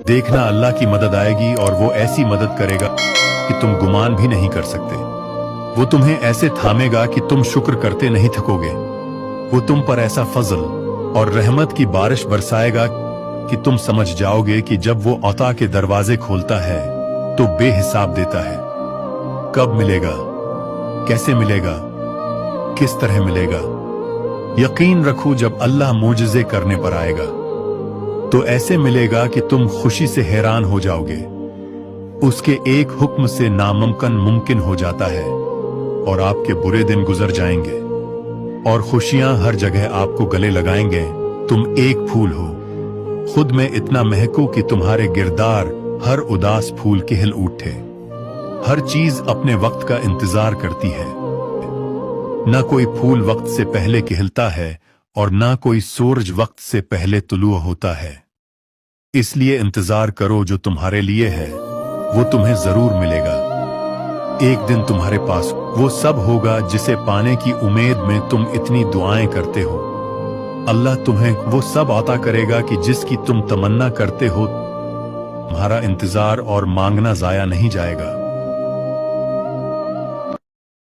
देखना अल्लाह की मदद आएगी और वो ऐसी मदद करेगा कि तुम गुमान भी नहीं कर सकते। वो तुम्हें ऐसे थामेगा कि तुम शुक्र करते नहीं थकोगे। वो तुम पर ऐसा फजल और रहमत की बारिश बरसाएगा कि तुम समझ जाओगे कि जब वो अता के दरवाजे खोलता है तो बेहिसाब देता है। कब मिलेगा, कैसे मिलेगा, किस तरह मिलेगा? यकीन रखो जब अल्लाह मोजज़े करने पर आएगा तो ऐसे मिलेगा कि तुम खुशी से हैरान हो जाओगे। उसके एक हुक्म से नामुमकिन मुमकिन हो जाता है और आपके बुरे दिन गुजर जाएंगे और खुशियां हर जगह आपको गले लगाएंगे। तुम एक फूल हो, खुद में इतना महको कि तुम्हारे गिरदार हर उदास फूल खिल उठे। हर चीज अपने वक्त का इंतजार करती है। न कोई फूल वक्त से पहले खिलता है और न कोई सूरज वक्त से पहले तुलू होता है। इसलिए इंतजार करो, जो तुम्हारे लिए है वो तुम्हें जरूर मिलेगा। एक दिन तुम्हारे पास वो सब होगा जिसे पाने की उम्मीद में तुम इतनी दुआएं करते हो। अल्लाह तुम्हें वो सब अता करेगा कि जिसकी तुम तमन्ना करते हो। तुम्हारा इंतजार और मांगना जाया नहीं जाएगा।